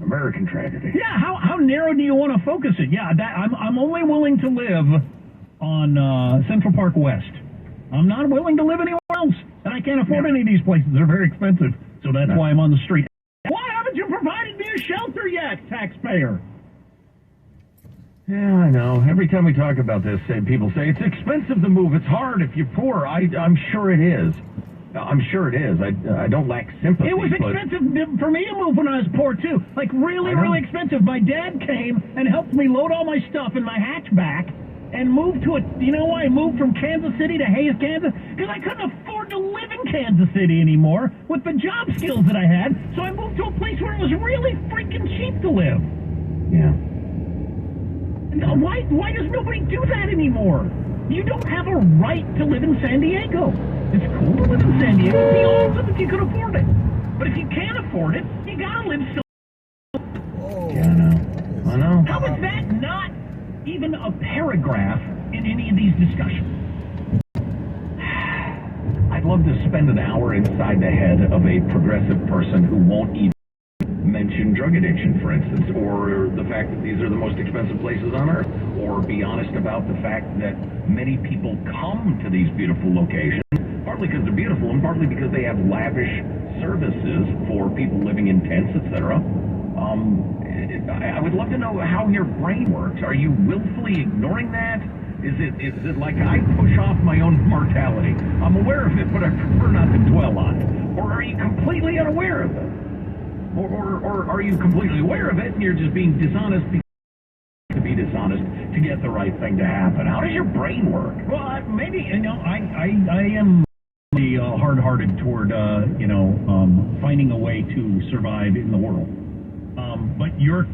American tragedy. Yeah, how narrow do you want to focus it? Yeah, I'm only willing to live on Central Park West. I'm not willing to live anywhere else, and I can't afford any of these places. They're very expensive, so that's why I'm on the street. Why haven't you provided me a shelter yet, taxpayer? Yeah, I know. Every time we talk about this, people say, it's expensive to move. It's hard if you're poor. I'm sure it is. I'm sure it is. I don't lack sympathy. It was expensive for me to move when I was poor, too. Like, really, really expensive. My dad came and helped me load all my stuff in my hatchback and moved to you know why I moved from Kansas City to Hayes, Kansas? Because I couldn't afford to live in Kansas City anymore with the job skills that I had. So I moved to a place where it was really freaking cheap to live. Yeah. And why does nobody do that anymore? You don't have a right to live in San Diego. It's cool to live in San Diego. It'd be awesome if you could afford it. But if you can't afford it, you gotta live somewhere. Yeah, I know. How is that not even a paragraph in any of these discussions? I'd love to spend an hour inside the head of a progressive person who won't even mention drug addiction, for instance, or the fact that these are the most expensive places on earth, or be honest about the fact that many people come to these beautiful locations, partly because they're beautiful and partly because they have lavish services for people living in tents, etc. I would love to know how your brain works. Are you willfully ignoring that? Is it like I push off my own mortality? I'm aware of it, but I prefer not to dwell on it. Or are you completely unaware of it? Or are you completely aware of it and you're just being dishonest to be dishonest to get the right thing to happen? How does your brain work? Well, maybe, I am hard-hearted toward, finding a way to survive in the world. But your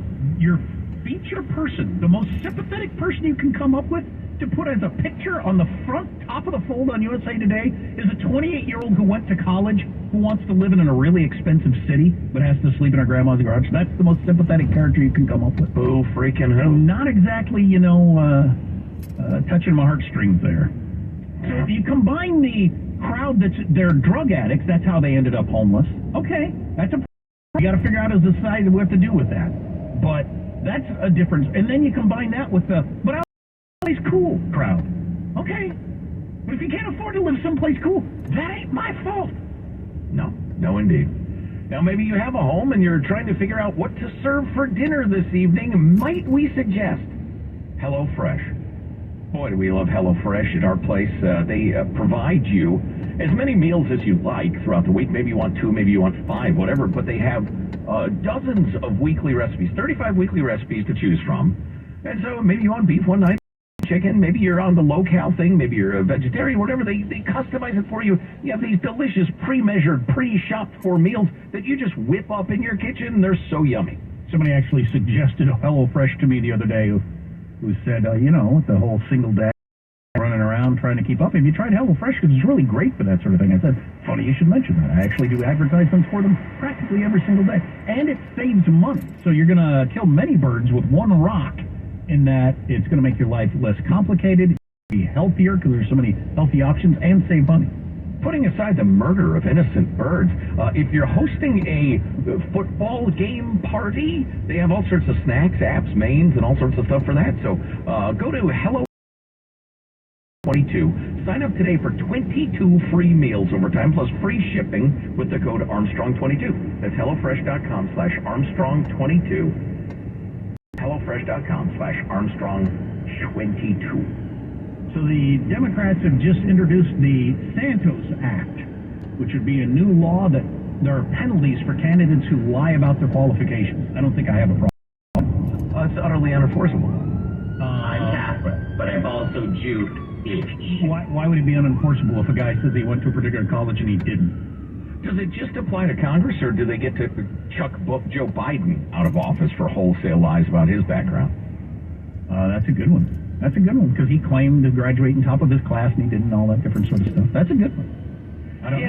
feature person, the most sympathetic person you can come up with to put as a picture on the front top of the fold on USA Today is a 28-year-old who went to college who wants to live in a really expensive city but has to sleep in her grandma's garage. That's the most sympathetic character you can come up with. Who freaking who? Not exactly, touching my heartstrings there. So if you combine the crowd they're drug addicts, that's how they ended up homeless. Okay, that's you got to figure out as a society what to do with that. But that's a difference. And then you combine that with but someplace cool crowd. Okay, but if you can't afford to live someplace cool, that ain't my fault. No, indeed. Now, maybe you have a home and you're trying to figure out what to serve for dinner this evening. Might we suggest HelloFresh? Boy, do we love HelloFresh at our place. They provide you as many meals as you like throughout the week. Maybe you want 2, maybe you want 5, whatever. But they have dozens of weekly recipes, 35 weekly recipes to choose from. And so maybe you want beef one night, chicken, maybe you're on the low-cal thing, maybe you're a vegetarian, whatever. They customize it for you. You have these delicious, pre-measured, pre-shopped-for meals that you just whip up in your kitchen, and they're so yummy. Somebody actually suggested HelloFresh to me the other day who said, with the whole single dad running around trying to keep up. Have you tried HelloFresh? Because it's really great for that sort of thing. I said, funny you should mention that. I actually do advertisements for them practically every single day. And it saves money. So you're going to kill many birds with one rock in that it's going to make your life less complicated, be healthier because there's so many healthy options, and save money. Putting aside the murder of innocent birds, if you're hosting a football game party, they have all sorts of snacks, apps, mains, and all sorts of stuff for that. So go to Hello 22. Sign up today for 22 free meals over time, plus free shipping with the code Armstrong22. That's HelloFresh.com/Armstrong22. HelloFresh.com/Armstrong22. So the Democrats have just introduced the Santos Act, which would be a new law that there are penalties for candidates who lie about their qualifications. I don't think I have a problem. It's utterly unenforceable. I'm Catholic, but I've also juked. Why would it be unenforceable if a guy says he went to a particular college and he didn't? Does it just apply to Congress, or do they get to chuck Joe Biden out of office for wholesale lies about his background? That's a good one. That's a good one, because he claimed to graduate on top of his class and he didn't, all that different sort of stuff. That's a good one. You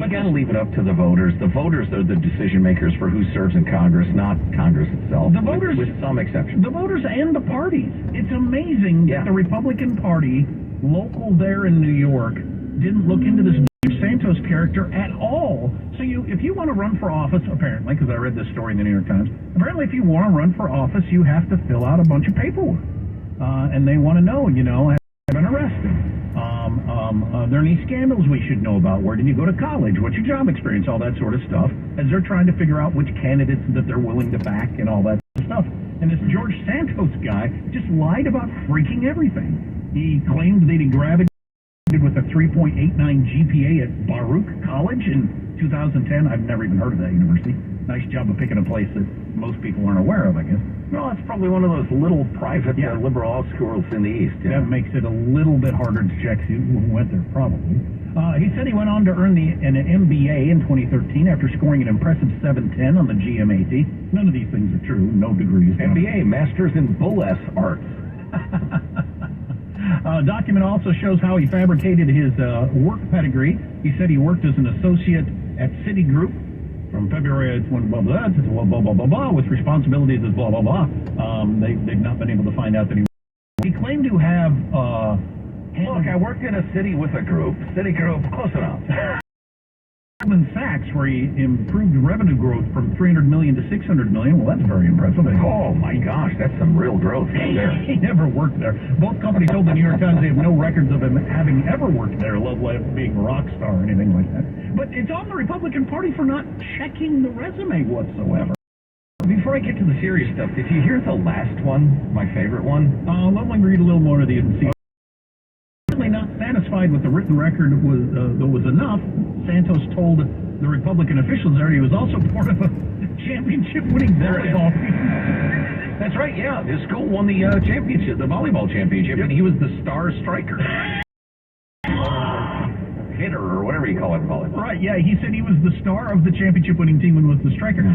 got to leave it up to the voters. The voters are the decision makers for who serves in Congress, not Congress itself. The voters, with some exceptions. The voters and the parties. It's amazing that the Republican Party, local there in New York, didn't look into this Santos character at all. So you if you want to run for office, apparently, because I read this story in the New York Times, apparently if you want to run for office, you have to fill out a bunch of paperwork. And they want to know, have you been arrested? Are there any scandals we should know about? Where did you go to college? What's your job experience? All that sort of stuff. As they're trying to figure out which candidates that they're willing to back and all that stuff. And this George Santos guy just lied about freaking everything. He claimed that he graduated with a 3.89 GPA at Baruch College in 2010. I've never even heard of that university. Nice job of picking a place that most people aren't aware of, I guess. Well, it's probably one of those little private liberal art schools in the East. Yeah. That makes it a little bit harder to check who went there, probably. He said he went on to earn an MBA in 2013 after scoring an impressive 710 on the GMAT. None of these things are true. No degrees. MBA, Masters in Burlesque Arts. Document also shows how he fabricated his work pedigree. He said he worked as an associate at Citigroup from February to blah, blah, blah, blah, blah, with responsibilities as blah, blah, blah. They've not been able to find out that he claimed to have... Look, I worked in a city with a group. Citigroup, close enough. Goldman Sachs, where he improved revenue growth from 300 million to 600 million. Well, that's very impressive. Oh, my gosh, that's some real growth right there. He never worked there. Both companies told the New York Times they have no records of him having ever worked there, let alone being a rock star or anything like that. But it's on the Republican Party for not checking the resume whatsoever. Before I get to the serious stuff, did you hear the last one, my favorite one? Let me read a little more of these and see. Certainly not satisfied with the written record that was enough. Santos told the Republican officials there he was also part of a championship-winning volleyball team. That's right, yeah. His school won the championship, the volleyball championship, and he was the star striker. Hitter, or whatever you call it in volleyball. Right, yeah, he said he was the star of the championship-winning team and was the striker.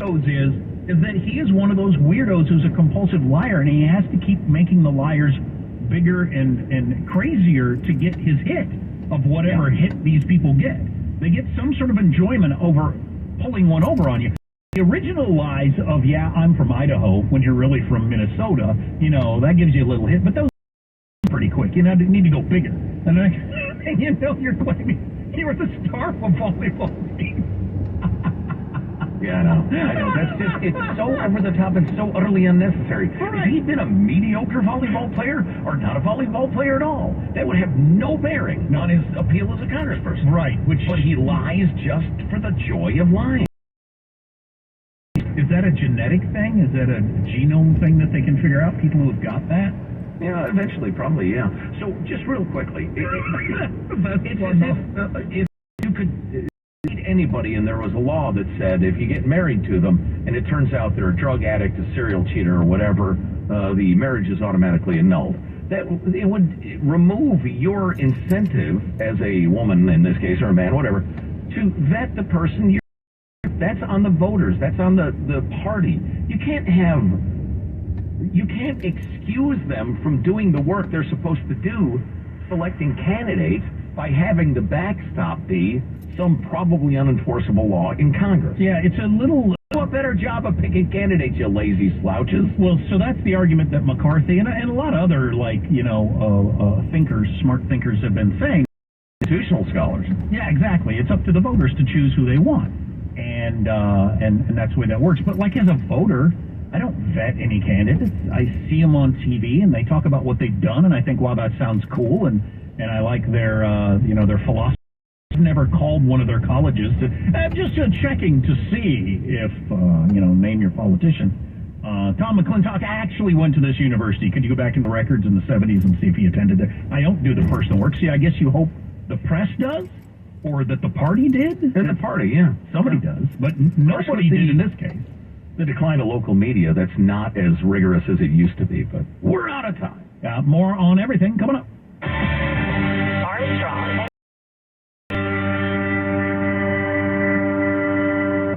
Is that he is one of those weirdos who's a compulsive liar, and he has to keep making the liars bigger and crazier to get his hit of whatever hit these people get. They get some sort of enjoyment over pulling one over on you. The original lies of, I'm from Idaho, when you're really from Minnesota, that gives you a little hit, but those are pretty quick. You need to go bigger. And the next thing you know, you're claiming you were the star of a volleyball team. Yeah, I know. It's so over the top and so utterly unnecessary. Right. If he'd been a mediocre volleyball player or not a volleyball player at all, that would have no bearing on his appeal as a congressperson. Right. But he lies just for the joy of lying. Is that a genetic thing? Is that a genome thing that they can figure out? People who have got that? Yeah, eventually, probably, yeah. So, just real quickly, if you could... anybody and there was a law that said if you get married to them and it turns out they're a drug addict, a serial cheater, or whatever, the marriage is automatically annulled. That it would remove your incentive as a woman in this case, or a man, whatever, to vet the person. That's on the voters. That's on the party. You can't excuse them from doing the work they're supposed to do, selecting candidates, by having the backstop be some probably unenforceable law in Congress. Yeah, it's a little... Do a better job of picking candidates, you lazy slouches. Well, so that's the argument that McCarthy and a lot of other, smart thinkers have been saying. Institutional scholars. Yeah, exactly. It's up to the voters to choose who they want. And that's the way that works. But as a voter, I don't vet any candidates. I see them on TV and they talk about what they've done, and I think, wow, that sounds cool, and I like their philosophy. I've never called one of their colleges to just checking to see if name your politician. Tom McClintock actually went to this university. Could you go back in the records in the 70s and see if he attended there? I don't do the personal work. See, I guess you hope the press does, or that the party did. And the party, yeah, somebody does, but nobody did in this case. The decline of local media, that's not as rigorous as it used to be, but we're out of time. More on everything coming up. Armstrong.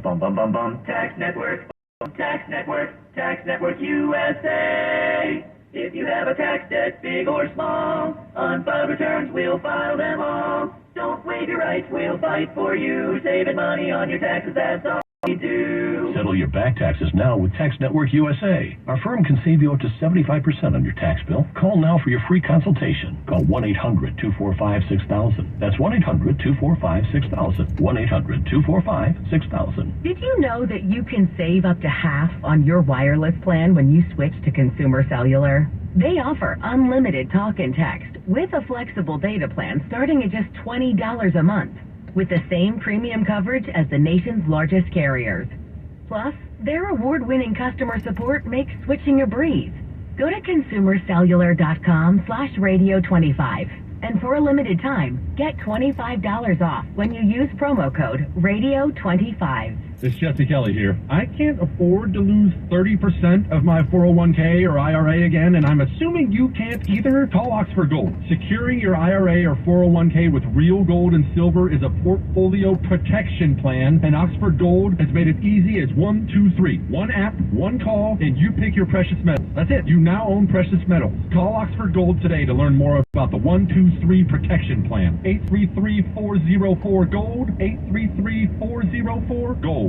Bum bum bum bum. Tax Network. Tax Network. Tax Network USA. If you have a tax debt, big or small, unfiled returns, we'll file them all. Don't waive your rights, we'll fight for you. Saving money on your taxes, that's all we do. Settle File your back taxes now with Tax Network USA. Our firm can save you up to 75% on your tax bill. Call now for your free consultation. Call 1-800-245-6000. That's 1-800-245-6000. 1-800-245-6000. Did you know that you can save up to half on your wireless plan when you switch to Consumer Cellular? They offer unlimited talk and text with a flexible data plan starting at just $20 a month, with the same premium coverage as the nation's largest carriers. Plus, their award-winning customer support makes switching a breeze. Go to consumercellular.com/radio25, and for a limited time, get $25 off when you use promo code radio25. It's Jesse Kelly here. I can't afford to lose 30% of my 401k or IRA again, and I'm assuming you can't either. Call Oxford Gold. Securing your IRA or 401k with real gold and silver is a portfolio protection plan, and Oxford Gold has made it easy as 1, 2, 3. One app, one call, and you pick your precious metals. That's it. You now own precious metals. Call Oxford Gold today to learn more about the 1, 2, 3 protection plan. 833-404-GOLD. 833-404-GOLD.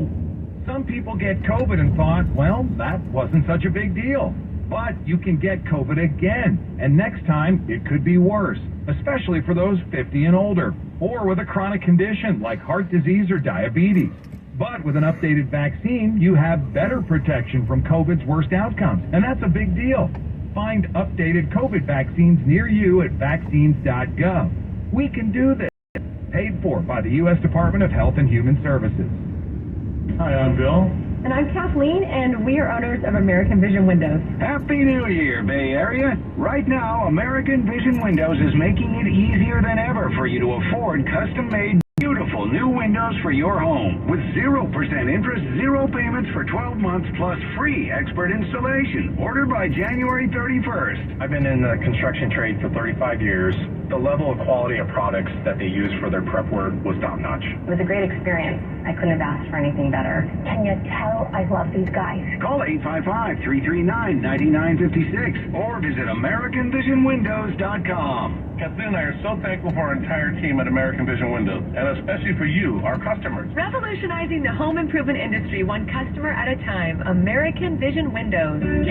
Some people get COVID and thought, well, that wasn't such a big deal. But you can get COVID again, and next time it could be worse, especially for those 50 and older, or with a chronic condition like heart disease or diabetes. But with an updated vaccine, you have better protection from COVID's worst outcomes, and that's a big deal. Find updated COVID vaccines near you at vaccines.gov. We can do this. Paid for by the U.S. Department of Health and Human Services. Hi, I'm Bill. And I'm Kathleen, and we are owners of American Vision Windows. Happy New Year, Bay Area. Right now, American Vision Windows is making it easier than ever for you to afford custom-made, beautiful new windows for your home. With 0% interest, 0 payments for 12 months, plus free expert installation. Order by January 31st. I've been in the construction trade for 35 years. The level of quality of products that they use for their prep work was top-notch. It was a great experience. I couldn't have asked for anything better. Can you tell I love these guys? Call 855-339-9956 or visit AmericanVisionWindows.com. Kathleen and I are so thankful for our entire team at American Vision Windows, and especially for you, our customers. Revolutionizing the home improvement industry one customer at a time. American Vision Windows. Just the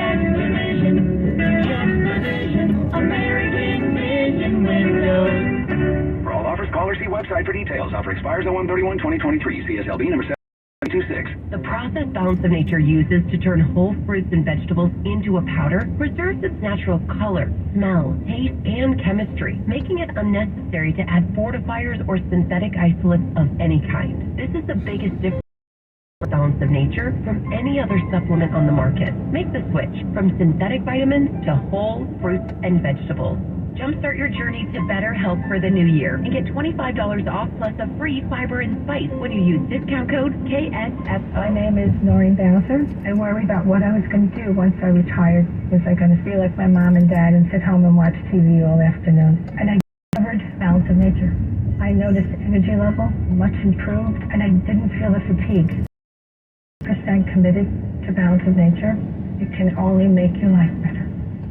vision, American Vision Windows. For all offers, call or see website for details. Offer expires on 1/31/2023. CSLB number 726. The process Balance of Nature uses to turn whole fruits and vegetables into a powder preserves its natural color, smell, taste, and chemistry, making it unnecessary to add fortifiers or synthetic isolates of any kind. This is the biggest difference for Balance of Nature from any other supplement on the market. Make the switch from synthetic vitamins to whole fruits and vegetables. Jumpstart your journey to better health for the new year and get $25 off plus a free fiber and spice when you use discount code KSFO. My name is Noreen Bowser. I worried about what I was going to do once I retired. Was I going to be like my mom and dad and sit home and watch TV all afternoon? And I discovered Balance of Nature. I noticed the energy level much improved, and I didn't feel the fatigue. % committed to Balance of Nature. It can only make your life better.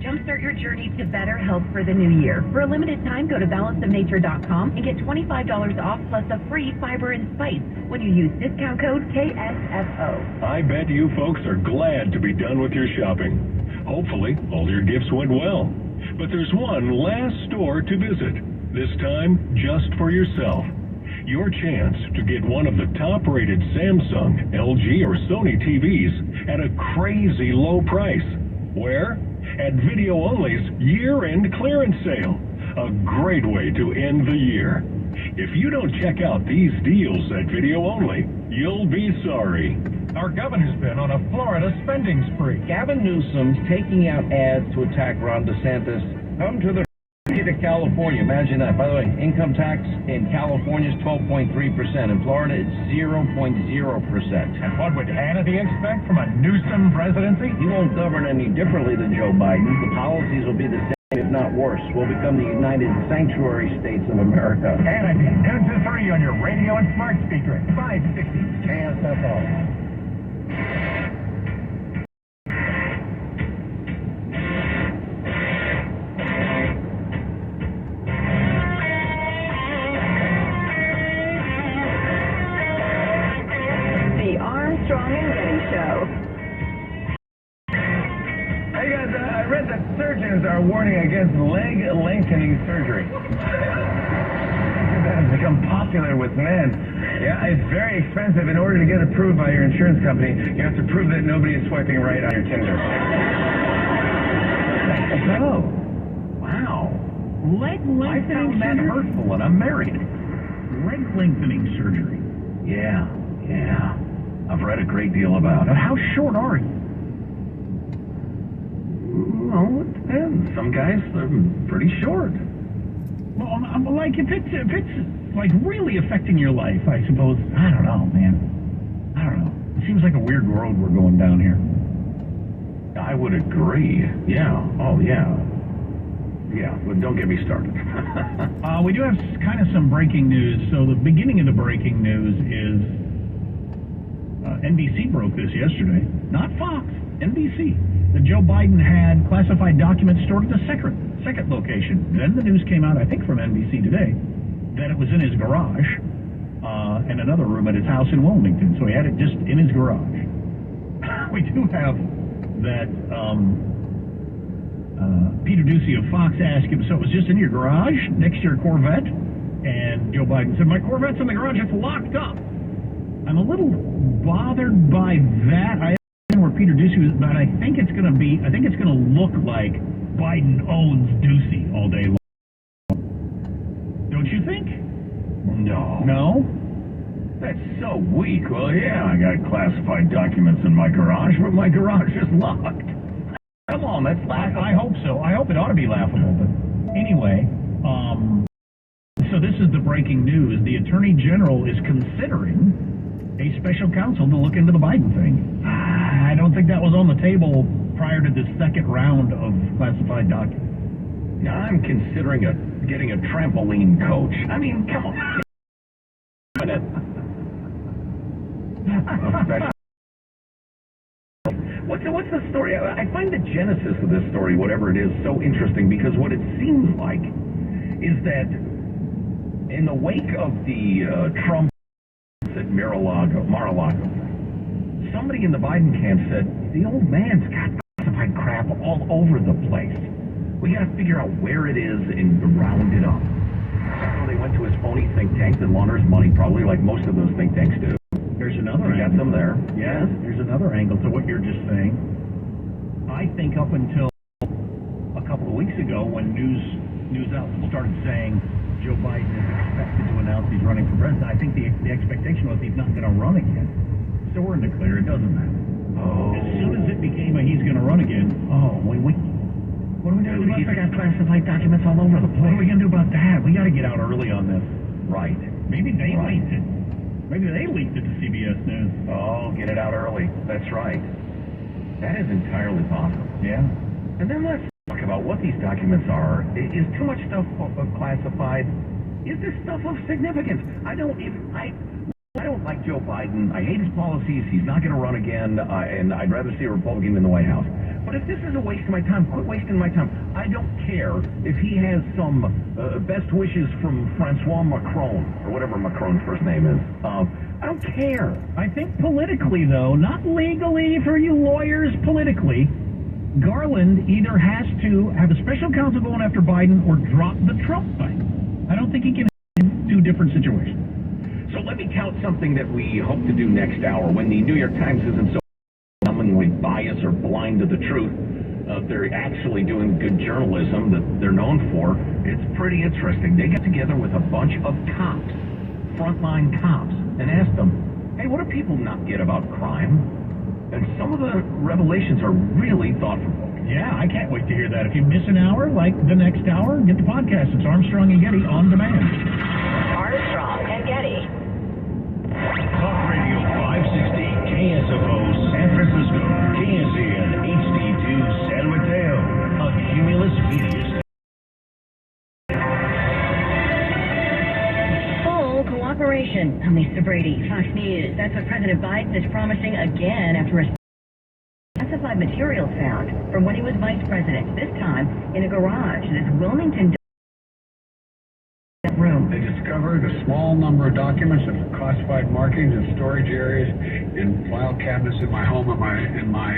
Jumpstart your journey to better health for the new year. For a limited time, go to balanceofnature.com and get $25 off plus a free fiber and spice when you use discount code KSFO. I bet you folks are glad to be done with your shopping. Hopefully, all your gifts went well. But there's one last store to visit, this time just for yourself. Your chance to get one of the top-rated Samsung, LG, or Sony TVs at a crazy low price. Where? At Video Only's year-end clearance sale. A great way to end the year. If you don't check out these deals at Video Only, you'll be sorry. Our governor's been on a Florida spending spree. Gavin Newsom's taking out ads to attack Ron DeSantis. Come to the state of California. Imagine that. By the way, income tax in California is 12.3%. In Florida, it's 0.0%. And what would Hannity expect from a Newsom presidency? He won't govern any differently than Joe Biden. The policies will be the same, if not worse. We'll become the United Sanctuary States of America. Hannity, noon to 3 on your radio and smart speaker at 560 KSFO. The Armstrong and Getty Show. Hey guys, I read that surgeons are warning against leg lengthening surgery. That has become popular with men. Yeah, it's very expensive. In order to get approved by your insurance company, you have to prove that nobody is swiping right on your Tinder. Oh, wow. Leg lengthening I found that surgery? hurtful, and I'm married. Leg lengthening surgery. Yeah. I've read a great deal about it. How short are you? Well, it depends. Some guys are pretty short. Well, like if it's like really affecting your life, I suppose. I don't know, man. I don't know. It seems like a weird road we're going down here. I would agree. Yeah. Oh, yeah. Yeah, but don't get me started. We do have kind of some breaking news. So the beginning of the breaking news is NBC broke this yesterday. Not Fox, NBC. That Joe Biden had classified documents stored at the second location. Then the news came out, I think from NBC Today, that it was in his garage and another room at his house in Wilmington. So he had it just in his garage. We do have that Peter Ducey of Fox asked him, so it was just in your garage next to your Corvette? And Joe Biden said, my Corvette's in the garage, it's locked up. I'm a little bothered by that. I don't know where Peter Ducey was, but I think it's going to look like Biden owns Ducey all day long. Don't you think? No? That's so weak. Well, yeah, I got classified documents in my garage, but my garage is locked. Come on, that's laughable. I hope so. I hope it ought to be laughable. But anyway, so this is the breaking news. The Attorney General is considering a special counsel to look into the Biden thing. I don't think that was on the table prior to the second round of classified documents. I'm considering getting a trampoline coach. I mean, come on. What's the story? I find the genesis of this story, whatever it is, so interesting because what it seems like is that in the wake of the Trump at Mar-a-Lago, somebody in the Biden camp said, the old man's got classified crap all over the place. We got to figure out where it is and round it up. So they went to his phony think tank that launders money, probably like most of those think tanks do. There's another angle. Got them there. Yes, there's another angle to what you're just saying. I think up until a couple of weeks ago when news outlets started saying Joe Biden is expected to announce he's running for president, I think the expectation was he's not going to run again. So we're in the clear. It doesn't matter. Oh. As soon as it became he's going to run again, what are we going to do about that? He's got classified documents all over the place. What are we going to do about that? We got to get out early on this. Right. Maybe they leaked it. Maybe they leaked it to CBS News. Oh, get it out early. That's right. That is entirely possible. Yeah. And then let's talk about what these documents are. Is too much stuff classified? Is this stuff of significance? I don't like Joe Biden. I hate his policies. He's not going to run again, and I'd rather see a Republican in the White House. But if this is a waste of my time, quit wasting my time. I don't care if he has some best wishes from Francois Macron, or whatever Macron's first name is. I don't care. I think politically, though, not legally for you lawyers, politically, Garland either has to have a special counsel going after Biden or drop the Trump thing. I don't think he can have two different situations. So let me count something that we hope to do next hour when the New York Times isn't so overwhelmingly biased or blind to the truth. They're actually doing good journalism that they're known for. It's pretty interesting. They got together with a bunch of cops, frontline cops, and asked them, hey, what do people not get about crime? And some of the revelations are really thought-provoking. Yeah, I can't wait to hear that. If you miss an hour, like the next hour, get the podcast. It's Armstrong and Getty on demand. Armstrong and Getty. Talk Radio 560 KSFO San Francisco, KSAN HD2 San Mateo, a Cumulus Media station. Full cooperation. I'm Lisa Brady, Fox News. That's what President Biden is promising again after a classified material found from when he was vice president, this time in a garage in his Wilmington room. They discovered a small number of documents of classified markings in storage areas in file cabinets in my home and my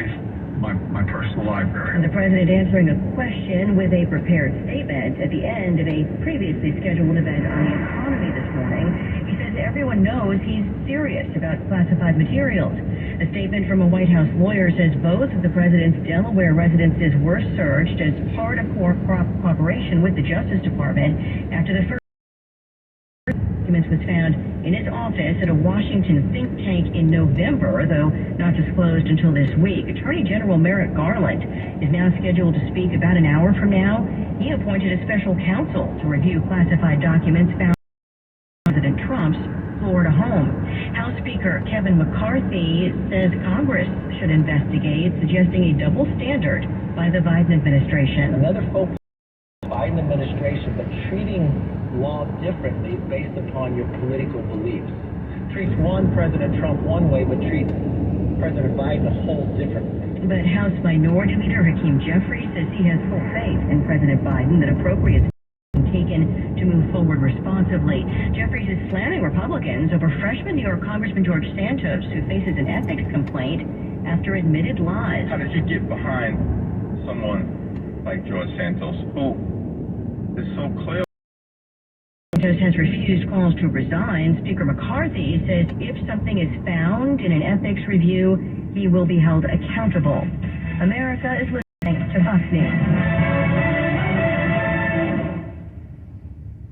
personal library. The president answering a question with a prepared statement at the end of a previously scheduled event on the economy this morning. He says everyone knows he's serious about classified materials. A statement from a White House lawyer says both of the president's Delaware residences were searched as part of cooperation with the Justice Department after the first documents was found in his office at a Washington think tank in November, though not disclosed until this week. Attorney General Merrick Garland is now scheduled to speak about an hour from now. He appointed a special counsel to review classified documents found in President Trump's Florida home. House Speaker Kevin McCarthy says Congress should investigate, suggesting a double standard by the Biden administration. Another focus of the Biden administration, but treating law differently based upon your political beliefs. Treats one President Trump one way, but treats President Biden a whole differently. But House Minority Leader Hakeem Jeffries says he has full faith in President Biden that appropriate steps are taken to move forward responsibly. Jeffries is slamming Republicans over freshman New York Congressman George Santos, who faces an ethics complaint after admitted lies. How did you get behind someone like George Santos, who is so clear? Santos has refused calls to resign. Speaker McCarthy says if something is found in an ethics review, he will be held accountable. America is listening to Fox News.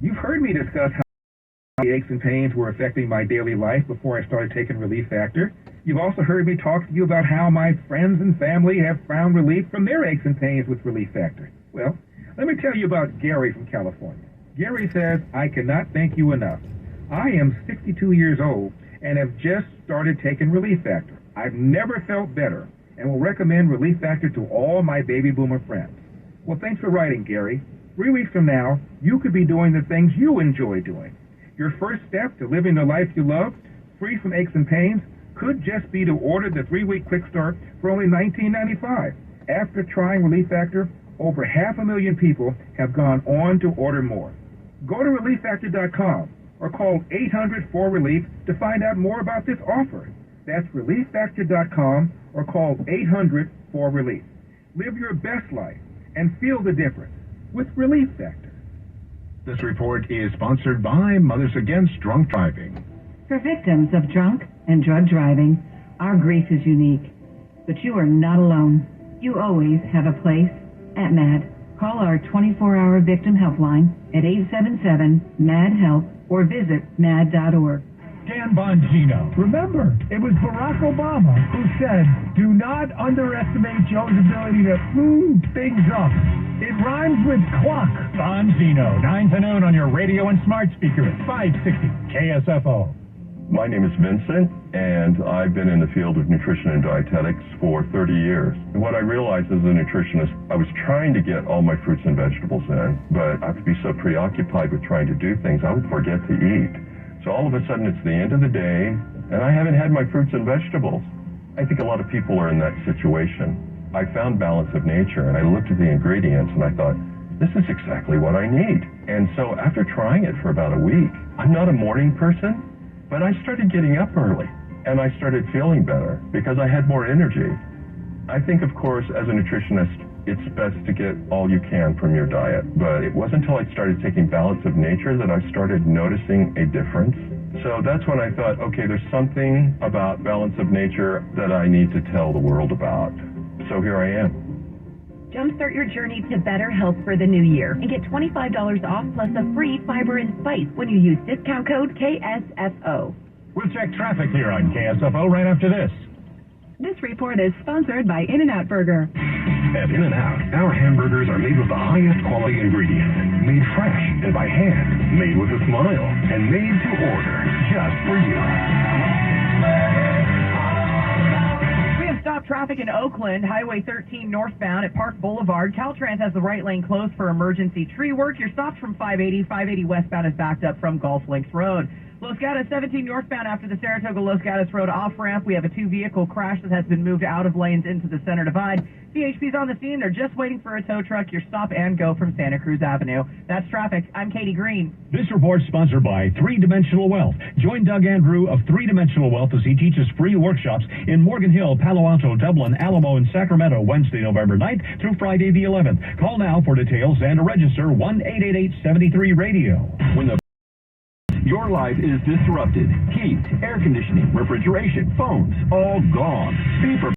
You've heard me discuss how the aches and pains were affecting my daily life before I started taking Relief Factor. You've also heard me talk to you about how my friends and family have found relief from their aches and pains with Relief Factor. Well, let me tell you about Gary from California. Gary says, I cannot thank you enough. I am 62 years old and have just started taking Relief Factor. I've never felt better and will recommend Relief Factor to all my baby boomer friends. Well, thanks for writing, Gary. 3 weeks from now, you could be doing the things you enjoy doing. Your first step to living the life you love, free from aches and pains, could just be to order the 3-week quick start for only $19.95. After trying Relief Factor, over 500,000 people have gone on to order more. Go to ReliefFactor.com or call 800-4RELIEF to find out more about this offer. That's ReliefFactor.com or call 800-4RELIEF. Live your best life and feel the difference with Relief Factor. This report is sponsored by Mothers Against Drunk Driving. For victims of drunk and drug driving, our grief is unique. But you are not alone. You always have a place at MAD. Call our 24-hour victim helpline at 877-MAD-HELP or visit mad.org. Dan Bongino. Remember, it was Barack Obama who said, do not underestimate Joe's ability to things up. It rhymes with clock. Bongino, 9 to noon on your radio and smart speaker at 560 KSFO. My name is Vincent, and I've been in the field of nutrition and dietetics for 30 years. And what I realized as a nutritionist, I was trying to get all my fruits and vegetables in, but I would be so preoccupied with trying to do things, I would forget to eat. So all of a sudden, it's the end of the day, and I haven't had my fruits and vegetables. I think a lot of people are in that situation. I found balance of nature, and I looked at the ingredients, and I thought, this is exactly what I need. And so after trying it for about a week, I'm not a morning person, but I started getting up early, and I started feeling better because I had more energy. I think, of course, as a nutritionist, it's best to get all you can from your diet, but it wasn't until I started taking balance of nature that I started noticing a difference. So that's when I thought, okay, there's something about balance of nature that I need to tell the world about. So here I am. Jumpstart your journey to better health for the new year and get $25 off plus a free fiber and spice when you use discount code KSFO. We'll check traffic here on KSFO right after this. This report is sponsored by In-N-Out Burger. At In-N-Out, our hamburgers are made with the highest quality ingredients, made fresh and by hand, made with a smile, and made to order just for you. We have stopped traffic in Oakland, Highway 13 northbound at Park Boulevard. Caltrans has the right lane closed for emergency tree work. You're stopped from 580. 580 westbound is backed up from Golf Links Road. Los Gatos 17 northbound after the Saratoga-Los Gatos Road off-ramp. We have a two-vehicle crash that has been moved out of lanes into the center divide. CHP's on the scene. They're just waiting for a tow truck. Your stop and go from Santa Cruz Avenue. That's traffic. I'm Katie Green. This report sponsored by Three Dimensional Wealth. Join Doug Andrew of Three Dimensional Wealth as he teaches free workshops in Morgan Hill, Palo Alto, Dublin, Alamo, and Sacramento, Wednesday, November 9th through Friday the 11th. Call now for details and to register 1-888-73-RADIO. When your life is disrupted, heat, air conditioning, refrigeration, phones, all gone. Be prepared.